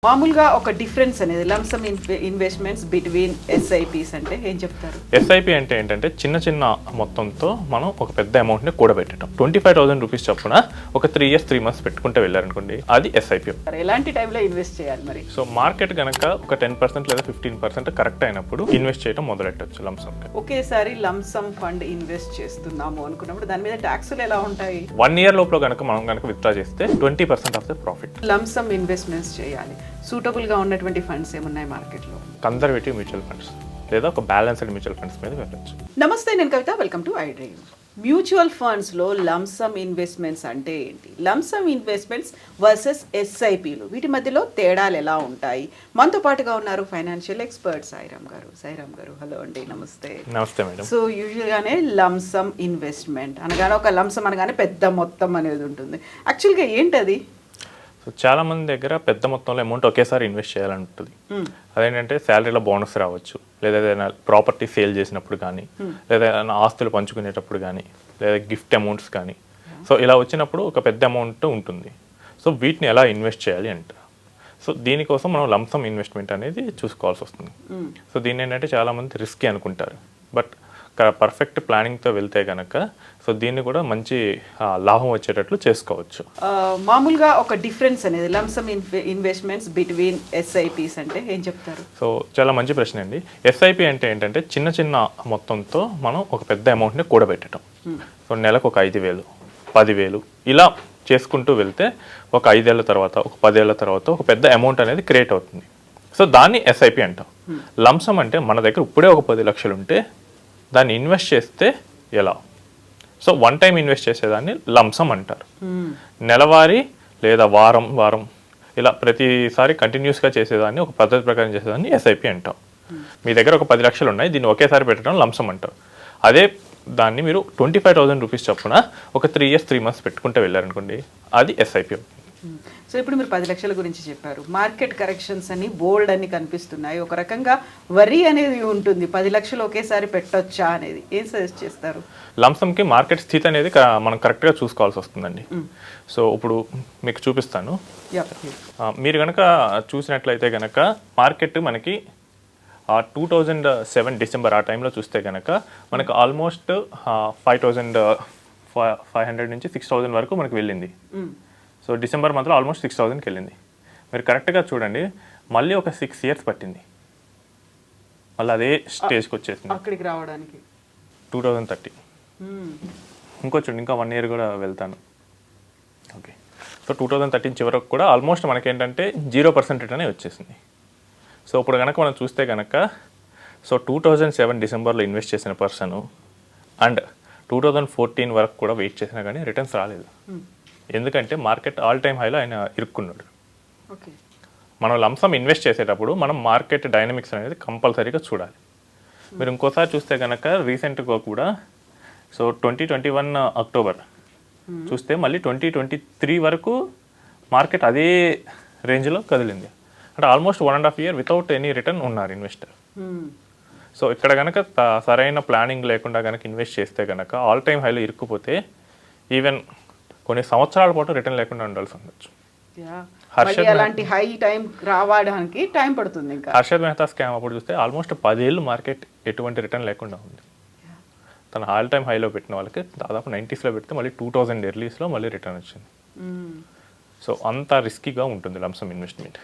మామూలుగా ఒక డిఫరెన్స్ అనేది లంసమ్ ఇన్వెస్ట్మెంట్స్ బిట్వీన్ ఎస్ఐపిస్ అంటే ఏం చెప్తారు? ఎస్ఐపి అంటే ఏంటంటే చిన్న చిన్న మొత్తంతో మనం ఒక పెద్ద అమౌంట్ని కూడబెట్టడం. 25,000 రూపీస్ చొప్పున ఒక 3 years 3 months పెట్టుకుంటే వెళ్ళారనుకోండి, అది ఎస్ఐపి. ఎలాంటి టైంలో ఇన్వెస్ట్ చేయాలి మరి? సో మార్కెట్ కనుక ఒక 10% లేదా 15% కరెక్ట్ అయినప్పుడు ఇన్వెస్ట్ చేయడం మొదలెట్టచ్చు లంసమ్. ఒకేసారి లంసమ్ ఫండ్ ఇన్వెస్ట్ చేస్తున్నాము అనుకున్నప్పుడు దాని మీద ట్యాక్సులు ఎలా ఉంటాయి? 1 year లోపల కనుక మనం కనుక విత్డ్రా చేస్తే 20% of the profit. Lump sum investments చేయాలి, సూటబుల్ గా ఉన్నటువంటి ఫండ్స్ ఏమున్నాయి మార్కెట్ లో? కన్జర్వేటివ్ మ్యూచువల్ ఫండ్స్ లేదా ఒక బ్యాలెన్స్డ్ మ్యూచువల్ ఫండ్స్ మీద వెళ్ళచ్చు. నమస్తే, నేను Kavitha, welcome to iDream. Mutual funds లో లంసమ్ ఇన్వెస్ట్మెంట్స్ అంటే ఏంటి, లంసమ్ ఇన్వెస్ట్మెంట్స్ వర్సెస్ ఎస్ఐపిలు, వీటి మధ్యలో తేడాలు ఎలా ఉంటాయి? మనతో పాటుగా ఉన్నారు ఫైనాన్షియల్ ఎక్స్పర్ట్ సాయిరామ్ గారు. హలో అండి, నమస్తే. నమస్తే మేడం. సో యూజువల్ గానే లంసమ్ ఇన్వెస్ట్మెంట్ అనగానే ఒక లంసమ్ అనగానే పెద్ద మొత్తం అనేది ఉంటుంది. యాక్చువల్గా ఏంటది? సో చాలా మంది దగ్గర పెద్ద మొత్తంలో అమౌంట్ ఒకేసారి ఇన్వెస్ట్ చేయాలని ఉంటుంది. అదేంటంటే శాలరీలో బోనస్ రావచ్చు, లేదా ఏదైనా ప్రాపర్టీ సేల్ చేసినప్పుడు కానీ, లేదా ఏదైనా ఆస్తులు పంచుకునేటప్పుడు కానీ, లేదా గిఫ్ట్ అమౌంట్స్ కానీ. సో ఇలా వచ్చినప్పుడు ఒక పెద్ద అమౌంట్ ఉంటుంది. సో వీటిని ఎలా ఇన్వెస్ట్ చేయాలి అంటారు. సో దీనికోసం మనం లంసమ్ ఇన్వెస్ట్మెంట్ అనేది చూసుకోవాల్సి వస్తుంది. సో దీన్ని ఏంటంటే చాలామంది రిస్కీ అనుకుంటారు, బట్ పర్ఫెక్ట్ ప్లానింగ్తో వెళ్తే కనుక సో దీన్ని కూడా మంచి లాభం వచ్చేటట్లు చేసుకోవచ్చు. మామూలుగా ఒక డిఫరెన్స్ అనేది లంసమ్ ఇన్వెస్ట్మెంట్స్ బిట్వీన్ ఎస్ఐపిస్ అంటే ఏం చెప్తారు? సో చాలా మంచి ప్రశ్న అండి. ఎస్ఐపి అంటే ఏంటంటే చిన్న చిన్న మొత్తంతో మనం ఒక పెద్ద అమౌంట్ని కూడబెట్టడం. సో నెలకు ఒక 5,000, 10,000 ఇలా చేసుకుంటూ వెళ్తే ఒక 5 ఏళ్ల తర్వాత, ఒక 10 ఏళ్ల తర్వాత ఒక పెద్ద అమౌంట్ అనేది క్రియేట్ అవుతుంది. సో దాన్ని ఎస్ఐపి అంటాం. లంసమ్ అంటే మన దగ్గర ఇప్పుడే ఒక 10 లక్షలు ఉంటే దాన్ని ఇన్వెస్ట్ చేస్తే ఎలా. సో వన్ టైం ఇన్వెస్ట్ చేసేదాన్ని లంసమ్ అంటారు. నెలవారీ లేదా వారం ఇలా ప్రతిసారి కంటిన్యూస్గా చేసేదాన్ని, ఒక పద్ధతి ప్రకారం చేసేదాన్ని ఎస్ఐపి అంటాం. మీ దగ్గర ఒక 10 లక్షలు ఉన్నాయి, దీన్ని ఒకేసారి పెట్టడం లంసమ్ అంటారు. అదే దాన్ని మీరు 25,000 రూపీస్ చొప్పున ఒక 3 years 3 months పెట్టుకుంటే వెళ్ళారనుకోండి, అది ఎస్ఐపి. సో ఇప్పుడు మీరు 10 లక్షల గురించి చెప్పారు. మార్కెట్ కరెక్షన్స్ అని బోల్డ్ అని కనిపిస్తున్నాయి. ఒక రకంగా వరి అనేది ఉంటుంది, 10 లక్షలు ఒకేసారి పెట్టొచ్చా అనేది. ఏం సజెస్ట్ చేస్తారు? లంసమ్కి మార్కెట్ స్థితి అనేది మనం కరెక్ట్గా చూసుకోవాల్సి వస్తుందండి. సో ఇప్పుడు మీకు చూపిస్తాను. మీరు కనుక చూసినట్లయితే కనుక మార్కెట్ మనకి 2007 డిసెంబర్ ఆ టైంలో చూస్తే కనుక మనకు ఆల్మోస్ట్ 5,500 నుంచి 6,000 వరకు మనకు వెళ్ళింది. సో డిసెంబర్ మంత్లో ఆల్మోస్ట్ 6,000కి వెళ్ళింది. మీరు కరెక్ట్గా చూడండి, మళ్ళీ ఒక 6 years పట్టింది, మళ్ళీ అదే స్టేజ్కి వచ్చేసింది అక్కడికి రావడానికి. 2030 చూడండి, ఇంకా 1 year కూడా వెళ్తాను. ఓకే, సో 2013 చివరకు కూడా ఆల్మోస్ట్ మనకేంటంటే 0% రిటర్న్ వచ్చేసింది. సో ఇప్పుడు కనుక మనం చూస్తే కనుక సో 2007 డిసెంబర్లో ఇన్వెస్ట్ చేసిన పర్సన్ అండ్ 2014 వరకు కూడా వెయిట్ చేసినా కానీ రిటర్న్స్ రాలేదు. ఎందుకంటే మార్కెట్ ఆల్ టైమ్ హైలో ఆయన ఇరుక్కున్నాడు. మనం లంసమ్ ఇన్వెస్ట్ చేసేటప్పుడు మనం మార్కెట్ డైనమిక్స్ అనేది కంపల్సరీగా చూడాలి. మీరు ఇంకోసారి చూస్తే కనుక రీసెంట్గా కూడా సో 2021 అక్టోబర్ చూస్తే మళ్ళీ 2023 వరకు మార్కెట్ అదే రేంజ్లో కదిలింది. అంటే almost 1.5 year without any return ఉన్నారు ఇన్వెస్టర్. సో ఇక్కడ కనుక సరైన ప్లానింగ్ లేకుండా కనుక ఇన్వెస్ట్ చేస్తే కనుక ఆల్ టైమ్ హైలో ఇరుక్కుపోతే ఈవెన్ కొన్ని సంవత్సరాల పాటు రిటర్న్ లేకుండా ఉండాల్సి ఉండొచ్చు. హర్షద్ మెహతా స్కామ్ అప్పుడు చూస్తే ఆల్మోస్ట్ 10 ఏళ్ళు మార్కెట్ ఎటువంటి రిటర్న్ లేకుండా ఉంది. తన ఆల్ టైమ్ హైలో పెట్టిన వాళ్ళకి దాదాపు 90sలో పెడితే మళ్ళీ 2000 ఎర్లీస్లో మళ్ళీ రిటర్న్ వచ్చింది. సో అంత రిస్కీగా ఉంటుంది lump sum investment.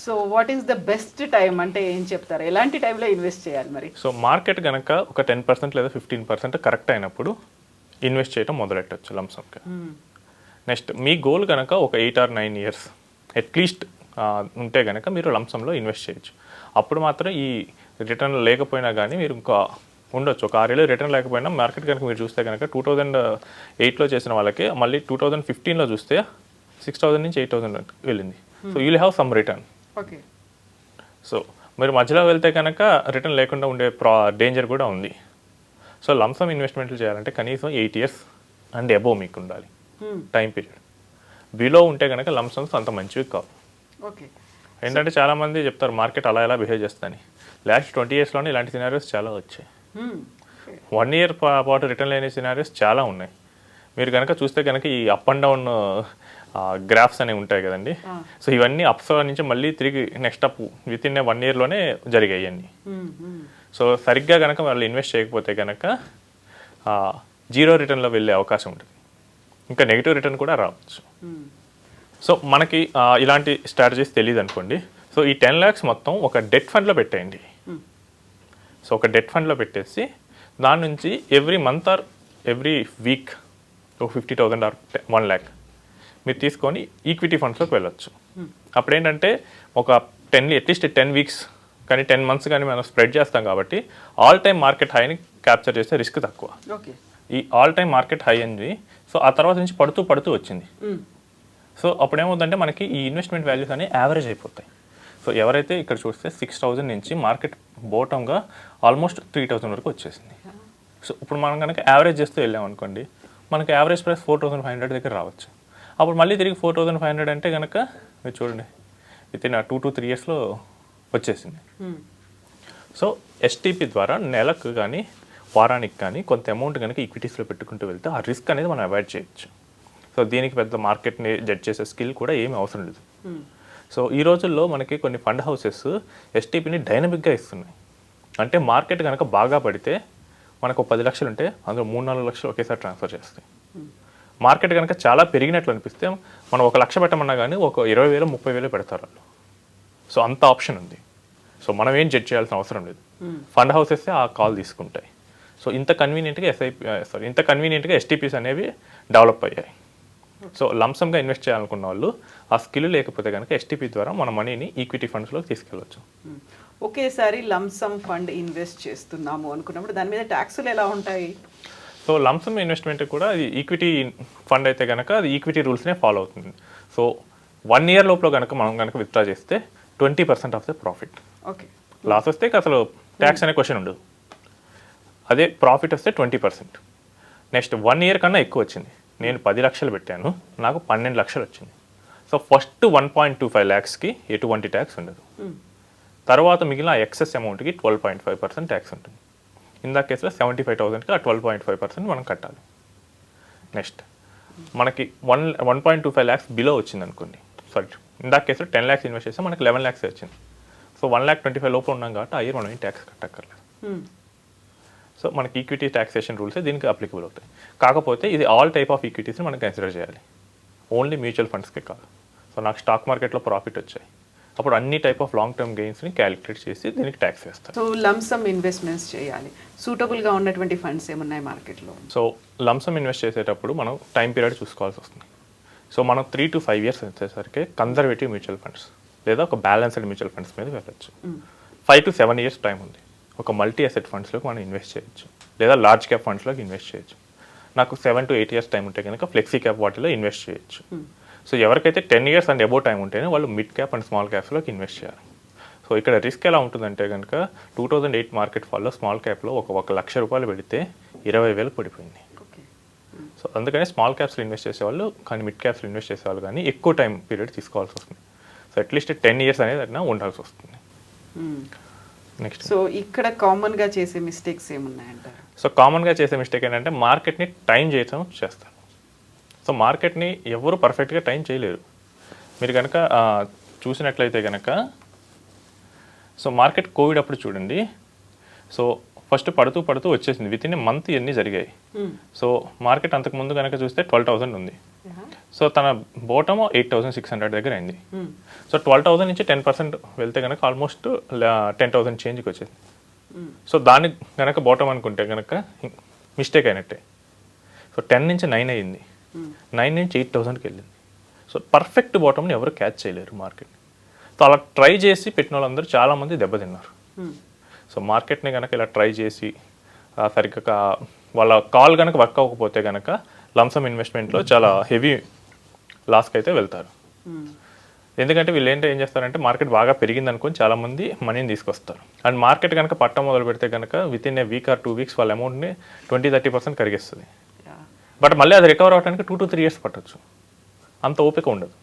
So what is the best time అంటే ఏం చెప్తారు? ఎలాంటి టైంలో ఇన్వెస్ట్ చేయాలి మరి? సో మార్కెట్ కనుక ఒక 10% లేదా 15% కరెక్ట్ అయినప్పుడు ఇన్వెస్ట్ చేయడం మొదలెట్టచ్చు లంసమ్కి. నెక్స్ట్ మీ గోల్ కనుక ఒక 8 or 9 years అట్లీస్ట్ ఉంటే కనుక మీరు లంసంలో ఇన్వెస్ట్ చేయొచ్చు. అప్పుడు మాత్రం ఈ రిటర్న్ లేకపోయినా కానీ మీరు ఇంకా ఉండొచ్చు. ఒక 6 ఏళ్ళు రిటర్న్ లేకపోయినా మార్కెట్ కనుక మీరు చూస్తే కనుక 2008లో చేసిన వాళ్ళకి మళ్ళీ 2015లో చూస్తే 6,000 నుంచి 8,000 వెళ్ళింది. So you will have some return. Okay, so మీరు మధ్యలో వెళ్తే కనుక రిటర్న్ లేకుండా ఉండే డేంజర్ కూడా ఉంది. సో లంసమ్ ఇన్వెస్ట్మెంట్లు చేయాలంటే కనీసం 8 years అండ్ అబోవ్ మీకు ఉండాలి టైం పీరియడ్. బిలో ఉంటే కనుక లంసమ్స్ అంత మంచివి కావు. ఓకే, ఏంటంటే చాలామంది చెప్తారు మార్కెట్ అలా ఎలా బిహేవ్ చేస్తుందని. లాస్ట్ 20 yearsలోనే ఇలాంటి సినారియోస్ చాలా వచ్చాయి. 1 year పాటు రిటర్న్ లేని సినారియోస్ చాలా ఉన్నాయి. మీరు కనుక చూస్తే కనుక ఈ అప్ అండ్ డౌన్ గ్రాఫ్స్ అనేవి ఉంటాయి కదండి. సో ఇవన్నీ అప్స్ నుంచి మళ్ళీ తిరిగి నెక్స్ట్ అప్ విత్ ఇన్ 1 ఇయర్లోనే జరిగాయి అన్నీ. సో సరిగ్గా కనుక వాళ్ళు ఇన్వెస్ట్ చేయకపోతే కనుక జీరో రిటర్న్లో వెళ్ళే అవకాశం ఉంటుంది, ఇంకా నెగిటివ్ రిటర్న్ కూడా రావచ్చు. సో మనకి ఇలాంటి స్ట్రాటజీస్ తెలియదు అనుకోండి. సో ఈ 10 lakhs మొత్తం ఒక డెట్ ఫండ్లో పెట్టేయండి. సో ఒక డెట్ ఫండ్లో పెట్టేసి దాని నుంచి every month or every week ఒక 50,000 ఆర్ 1 lakh మీరు తీసుకొని ఈక్విటీ ఫండ్స్లోకి వెళ్ళొచ్చు. అప్పుడు ఏంటంటే ఒక అట్లీస్ట్ 10 weeks కానీ 10 months కానీ మనం స్ప్రెడ్ చేస్తాం కాబట్టి ఆల్ టైమ్ మార్కెట్ హైని క్యాప్చర్ చేస్తే రిస్క్ తక్కువ. ఈ ఆల్ టైమ్ మార్కెట్ హై అనేది సో ఆ తర్వాత నుంచి పడుతూ వచ్చింది. సో అప్పుడు ఏమవుతుందంటే మనకి ఈ ఇన్వెస్ట్మెంట్ వాల్యూస్ అనేవి యావరేజ్ అయిపోతాయి. సో ఎవరైతే ఇక్కడ చూస్తే 6,000 నుంచి మార్కెట్ బోటంగా ఆల్మోస్ట్ 3,000 వరకు వచ్చేసింది. సో ఇప్పుడు మనం కనుక యావరేజ్ చేస్తూ వెళ్ళామనుకోండి మనకి యావరేజ్ ప్రైస్ 4,500 దగ్గర రావచ్చు. అప్పుడు మళ్ళీ తిరిగి 4,500 అంటే కనుక మీరు చూడండి విత్ ఇన్ 2 to 3 yearsలో వచ్చేసింది. సో ఎస్టీపీ ద్వారా నెలకు కానీ వారానికి కానీ కొంత అమౌంట్ కనుక ఈక్విటీస్లో పెట్టుకుంటూ వెళ్తే ఆ రిస్క్ అనేది మనం అవాయిడ్ చేయొచ్చు. సో దీనికి పెద్ద మార్కెట్ని జడ్జ్ చేసే స్కిల్ కూడా ఏమీ అవసరం లేదు. సో ఈ రోజుల్లో మనకి కొన్ని ఫండ్ హౌసెస్ ఎస్టీపీని డైనమిక్గా ఇస్తున్నాయి. అంటే మార్కెట్ కనుక బాగా పడితే మనకు 10 లక్షలు ఉంటే అందులో 3-4 లక్షలు ఒకేసారి ట్రాన్స్ఫర్ చేస్తాయి. మార్కెట్ కనుక చాలా పెరిగినట్లు అనిపిస్తే మనం 1 లక్ష పెట్టమన్నా కానీ ఒక 20,000 30,000 పెడతారు వాళ్ళు. సో అంత ఆప్షన్ ఉంది. సో మనం ఏం జడ్జ్ చేయాల్సిన అవసరం లేదు, ఫండ్ హౌసెస్ ఆ కాల్ తీసుకుంటాయి. సో ఇంత కన్వీనియంట్గా ఎస్టీపీస్ అనేవి డెవలప్ అయ్యాయి. సో లంసమ్గా ఇన్వెస్ట్ చేయాలనుకున్న వాళ్ళు ఆ స్కిల్ లేకపోతే కనుక ఎస్టీపీ ద్వారా మన మనీని ఈక్విటీ ఫండ్స్లోకి తీసుకెళ్ళవచ్చు. ఒకేసారి లంసమ్ ఫండ్ ఇన్వెస్ట్ చేస్తున్నాము అనుకున్నప్పుడు దాని మీద ట్యాక్సులు ఎలా ఉంటాయి? సో లంసమ్ ఇన్వెస్ట్మెంట్ కూడా అది ఈక్విటీ ఫండ్ అయితే కనుక అది ఈక్విటీ రూల్స్నే ఫాలో అవుతుంది. సో 1 year లోపల కనుక మనం కనుక విత్డ్రా చేస్తే 20% of the profit. Okay, loss వస్తే అసలు ట్యాక్స్ అనే క్వశ్చన్ ఉండదు. అదే ప్రాఫిట్ వస్తే 20%. నెక్స్ట్ 1 year కన్నా ఎక్కువ వచ్చింది, నేను 10 లక్షలు పెట్టాను, నాకు 12 లక్షలు వచ్చింది. సో ఫస్ట్ 1.25 lakhsకి ఎటువంటి ట్యాక్స్ ఉండదు. తర్వాత మిగిలిన ఎక్సెస్ అమౌంట్కి 12.5% ట్యాక్స్ ఉంటుంది. ఇందా కేసులో 75,000కి ఆ 12.5% మనం కట్టాలి. నెక్స్ట్ మనకి 1.25 lakhs బిలో వచ్చింది అనుకోండి, సారీ ఇందా కేసులో 10 lakhs ఇన్వెస్ట్ చేస్తే మనకి 11 lakhs వచ్చింది. సో 1,25,000 లోపల ఉన్నాం కాబట్టి ఆ ఇయర్ మనం ఏం ట్యాక్స్ కట్టక్కర్లేదు. సో మనకి ఈక్విటీ ట్యాక్సేషన్ రూల్స్ దీనికి అప్లికబుల్ అవుతాయి. కాకపోతే ఇది ఆల్ టైప్ ఆఫ్ ఈక్విటీస్ని మనం కన్సిడర్ చేయాలి, ఓన్లీ మ్యూచువల్ ఫండ్స్కే కాదు. సో నాకు స్టాక్ మార్కెట్లో ప్రాఫిట్ వచ్చాయి, అప్పుడు అన్ని టైప్ ఆఫ్ లాంగ్ టర్మ్ గెయిన్స్ని క్యాలిక్యులేట్ చేసి దీనికి ట్యాక్స్ వేస్తారు. సో లంసమ్ ఇన్వెస్ట్మెంట్స్ చేయాలి, సూటబుల్గా ఉన్నటువంటి ఫండ్స్ ఏమున్నాయి మార్కెట్లో? సో లంసమ్ ఇన్వెస్ట్ చేసేటప్పుడు మనం టైం పీరియడ్ చూసుకోవాల్సి వస్తుంది. సో మనం 3 to 5 years వచ్చేసరికి కన్జర్వేటివ్ మ్యూచువల్ ఫండ్స్ లేదా ఒక బ్యాలెన్స్డ్ మ్యూచువల్ ఫండ్స్ మీద వెళ్ళచ్చు. 5 to 7 years టైం ఉంది, ఒక మల్టీ అసెట్ ఫండ్స్లోకి మనం ఇన్వెస్ట్ చేయొచ్చు లేదా లార్జ్ క్యాప్ ఫండ్స్లోకి ఇన్వెస్ట్ చేయొచ్చు. నాకు 7 to 8 years టైం ఉంటే కనుక ఫ్లెక్సీ క్యాప్ వాటిలో ఇన్వెస్ట్ చేయొచ్చు. సో ఎవరికైతే 10 years అండ్ అబౌవ్ టైం ఉంటేనే వాళ్ళు మిడ్ క్యాప్ అండ్ స్మాల్ క్యాప్స్లోకి ఇన్వెస్ట్ చేయాలి. సో ఇక్కడ రిస్క్ ఎలా ఉంటుందంటే కనుక 2008 మార్కెట్ ఫాల్లో స్మాల్ క్యాప్లో ఒక 1,00,000 రూపాయలు పెడితే 20,000 పడిపోయింది. సో అందుకని స్మాల్ క్యాప్స్లో ఇన్వెస్ట్ చేసేవాళ్ళు కానీ మిడ్ క్యాప్స్లో ఇన్వెస్ట్ చేసేవాళ్ళు కానీ ఎక్కువ టైం పీరియడ్ తీసుకోవాల్సి వస్తుంది. సో అట్లీస్ట్ 10 years అనేది అట్లా ఉండాల్సి వస్తుంది. నెక్స్ట్ సో ఇక్కడ కామన్గా చేసే మిస్టేక్స్ ఏమున్నాయంటారు? సో కామన్గా చేసే మిస్టేక్ ఏంటంటే మార్కెట్ని టైం చేస్తారు. సో మార్కెట్ని ఎవరు పర్ఫెక్ట్గా టైం చేయలేరు. మీరు కనుక చూసినట్లయితే కనుక సో మార్కెట్ కోవిడ్ అప్పుడు చూడండి, సో ఫస్ట్ పడుతూ వచ్చేసింది, విత్ ఇన్ మంత్ ఇవన్నీ జరిగాయి. సో మార్కెట్ అంతకుముందు కనుక చూస్తే 12,000 ఉంది. సో తన బోటమ్ 8,600 దగ్గర అయింది. సో 12,000 నుంచి 10% వెళ్తే కనుక ఆల్మోస్ట్ 10,000 చేంజ్కి వచ్చేది. సో దాన్ని కనుక బోటమ్ అనుకుంటే కనుక మిస్టేక్ అయినట్టే. సో 10 నుంచి 9 అయ్యింది, 9 నుంచి 8,000కి వెళ్ళింది. సో పర్ఫెక్ట్ బాటమ్ని ఎవరు క్యాచ్ చేయలేరు మార్కెట్. సో అలా ట్రై చేసి పెట్టిన వాళ్ళందరూ చాలామంది దెబ్బతిన్నారు. సో మార్కెట్ని కనుక ఇలా ట్రై చేసి సరిగ్గా వాళ్ళ కాల్ కనుక వర్క్ అవ్వకపోతే కనుక లంసమ్ ఇన్వెస్ట్మెంట్లో చాలా హెవీ లాస్కి అయితే వెళ్తారు. ఎందుకంటే వీళ్ళు ఏం చేస్తారంటే మార్కెట్ బాగా పెరిగింది అనుకొని చాలామంది మనీని తీసుకొస్తారు. అండ్ మార్కెట్ కనుక పట్టం మొదలు పెడితే కనుక with in a week or 2 weeks వాళ్ళ అమౌంట్ని 20-30% కరిగిస్తుంది. బట్ మళ్ళీ అది రికవర్ అవ్వడానికి 2 to 3 years పట్టచ్చు, అంత ఓపిక ఉండదు.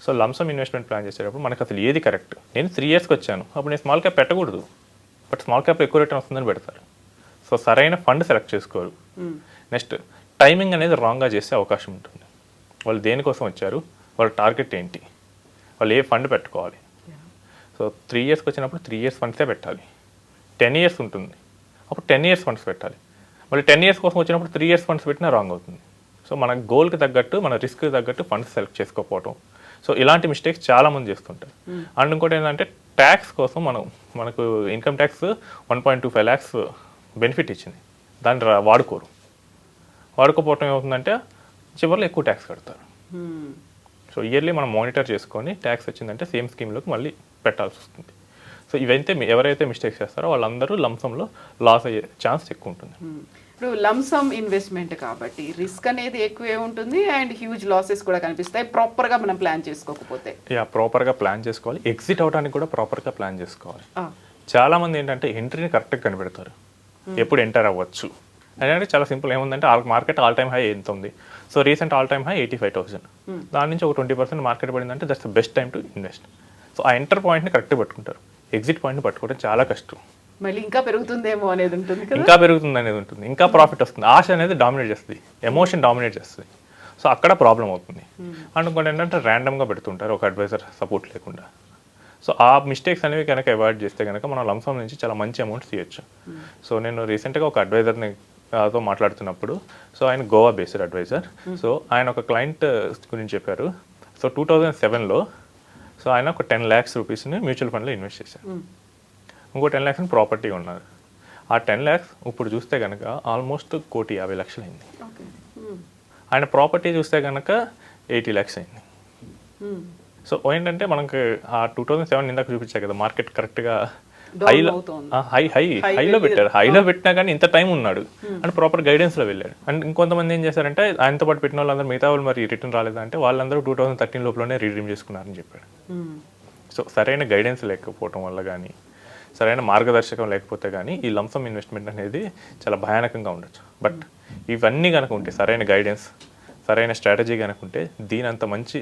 సో లంసమ్ ఇన్వెస్ట్మెంట్ ప్లాన్ చేసేటప్పుడు మనకు అసలు ఏది కరెక్ట్, నేను 3 yearsకి వచ్చాను అప్పుడు నేను స్మాల్ క్యాప్ పెట్టకూడదు, బట్ స్మాల్ క్యాప్లో ఎక్కువ రిటర్న్ వస్తుందని పెడతారు. సో సరైన ఫండ్ సెలెక్ట్ చేసుకోరు. నెక్స్ట్ టైమింగ్ అనేది రాంగ్గా చేసే అవకాశం ఉంటుంది. వాళ్ళు దేనికోసం వచ్చారు, వాళ్ళ టార్గెట్ ఏంటి, వాళ్ళు ఏ ఫండ్ పెట్టుకోవాలి. సో 3 ఇయర్స్కి వచ్చినప్పుడు 3 ఇయర్స్ ఫండ్సే పెట్టాలి. 10 ఇయర్స్ ఉంటుంది, అప్పుడు 10 ఇయర్స్ ఫండ్స్ పెట్టాలి. మళ్ళీ 10 ఇయర్స్ కోసం వచ్చినప్పుడు 3 ఇయర్స్ ఫండ్స్ పెట్టినా రాంగ్ అవుతుంది. సో మన గోల్కి తగ్గట్టు, మన రిస్క్కి తగ్గట్టు ఫండ్స్ సెలెక్ట్ చేసుకోకపోవటం. సో ఇలాంటి మిస్టేక్స్ చాలామంది చేస్తుంటారు. అండ్ ఇంకోటి ఏంటంటే ట్యాక్స్ కోసం మనకు ఇన్కమ్ ట్యాక్స్ 1.25 lakhs బెనిఫిట్ ఇచ్చింది, దాన్ని వాడుకోపోవటం ఏమవుతుందంటే చివరిలో ఎక్కువ ట్యాక్స్ కడతారు. సో ఇయర్లీ మనం మానిటర్ చేసుకొని ట్యాక్స్ వచ్చిందంటే సేమ్ స్కీమ్లోకి మళ్ళీ పెట్టాల్సి వస్తుంది. సో ఇవైతే ఎవరైతే మిస్టేక్స్ చేస్తారో వాళ్ళందరూ లంసంలో లాస్ అయ్యే ఛాన్స్ ఎక్కువ ఉంటుంది. ఇప్పుడు లంసమ్ ఇన్వెస్ట్మెంట్ కాబట్టి రిస్క్ అనేది ఎక్కువే ఉంటుంది అండ్ హ్యూజ్ లాసెస్ కూడా కనిపిస్తాయి ప్రాపర్గా మనం ప్లాన్ చేసుకోకపోతే. ప్రాపర్గా ప్లాన్ చేసుకోవాలి, ఎగ్జిట్ అవడానికి కూడా ప్రాపర్గా ప్లాన్ చేసుకోవాలి. చాలామంది ఏంటంటే ఎంట్రీని కరెక్ట్గా కనిపెడతారు, ఎప్పుడు ఎంటర్ అవ్వచ్చు అంటే చాలా సింపుల్. ఏముందంటే మార్కెట్ ఆల్ టైమ్ హై ఎంత ఉంది, so recent all time high 85,000, దాని నుంచి ఒక 20% మార్కెట్ పడిందంటే that's the best time to invest. So ఆ ఎంటర్ పాయింట్ని కరెక్ట్గా పట్టుకుంటారు, ఎగ్జిట్ పాయింట్ని పట్టుకోవడం చాలా కష్టం. మళ్ళీ ఇంకా పెరుగుతుందేమో అనేది ఉంటుంది, ఇంకా పెరుగుతుంది అనేది ఉంటుంది, ఇంకా ప్రాఫిట్ వస్తుంది. ఆశ అనేది డామినేట్ చేస్తుంది, ఎమోషన్ డామినేట్ చేస్తుంది. సో అక్కడ ప్రాబ్లం అవుతుంది. అండ్ ఇంకోటి ఏంటంటే ర్యాండమ్గా పెడుతుంటారు ఒక అడ్వైజర్ సపోర్ట్ లేకుండా. సో ఆ మిస్టేక్స్ అనేవి కనుక అవాయిడ్ చేస్తే కనుక మనం లంసమ్ నుంచి చాలా మంచి అమౌంట్ తీయచ్చు. సో నేను రీసెంట్గా ఒక అడ్వైజర్ని తో మాట్లాడుతున్నప్పుడు, సో ఆయన గోవా బేస్డ్ అడ్వైజర్. సో ఆయన ఒక క్లయింట్ గురించి చెప్పారు. సో 2007లో సో ఆయన ఒక 10 lakhs రూపీస్ని మ్యూచువల్ ఫండ్లో ఇన్వెస్ట్ చేశారు. ఇంకో 10 lakhs ప్రాపర్టీ ఉన్నారు. ఆ 10 lakhs ఇప్పుడు చూస్తే కనుక ఆల్మోస్ట్ 1,50,00,000 అయింది. ఆయన ప్రాపర్టీ చూస్తే కనుక 80 lakhs అయింది. సో ఏంటంటే మనకి ఆ 2007 ఇందాక చూపించాయి కదా, మార్కెట్ కరెక్ట్గా హైలో పెట్టారు. హైలో పెట్టినా కానీ ఇంత టైం ఉన్నాడు అండ్ ప్రాపర్ గైడెన్స్లో వెళ్ళాడు. అండ్ ఇంకొంతమంది ఏం చేశారంటే ఆయనతో పాటు పెట్టిన వాళ్ళందరూ మిగతా వాళ్ళు మరి రిటర్న్ రాలేదంటే వాళ్ళందరూ 2013 లోపలనే రీడీమ్ చేసుకున్నారని చెప్పాడు. సో సరైన గైడెన్స్ లేకపోవడం వల్ల కానీ, సరైన మార్గదర్శకం లేకపోతే కానీ ఈ లంసమ్ ఇన్వెస్ట్మెంట్ అనేది చాలా భయానకంగా ఉండొచ్చు. బట్ ఇవన్నీ కనుక ఉంటే, సరైన గైడెన్స్, సరైన స్ట్రాటజీ కనుక ఉంటే దీనంత మంచి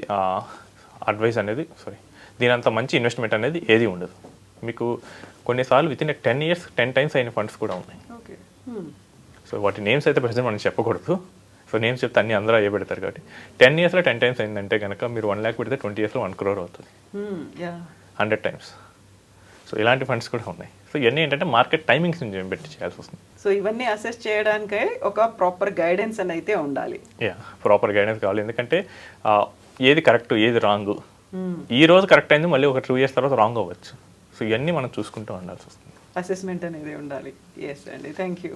దీనంత మంచి ఇన్వెస్ట్మెంట్ అనేది ఏది ఉండదు. మీకు కొన్నిసార్లు వితిన్ 10 years 10 times అయిన ఫండ్స్ కూడా ఉన్నాయి. సో వాటి నేమ్స్ అయితే ప్రజెంట్ మనం చెప్పకూడదు. సో నేమ్స్ చెప్తే అన్ని అందరూ అయ్యే పెడతారు కాబట్టి 10 yearsలో 10 times అయిందంటే కనుక మీరు 1 lakh పెడితే 20 yearsలో 1 crore అవుతుంది, 100 times. సో ఇలాంటి ఫండ్స్ కూడా ఉన్నాయి. సో ఇవన్నీ ఏంటంటే మార్కెట్ టైమింగ్స్ నుంచి పెట్టి చేయాల్సి వస్తుంది. సో ఇవన్నీ అసెస్ చేయడానికే ఒక ప్రాపర్ గైడెన్స్ అని అయితే ఉండాలి. ప్రాపర్ గైడెన్స్ కావాలి. ఎందుకంటే ఏది కరెక్ట్, ఏది రాంగ్, ఈ రోజు కరెక్ట్ అయింది మళ్ళీ ఒక 2 years తర్వాత రాంగ్ అవ్వచ్చు. సో ఇవన్నీ మనం చూసుకుంటూ ఉండాల్సి వస్తుంది. అసెస్మెంట్ అనేది ఉండాలి. ఎస్ అండి, థ్యాంక్ యూ.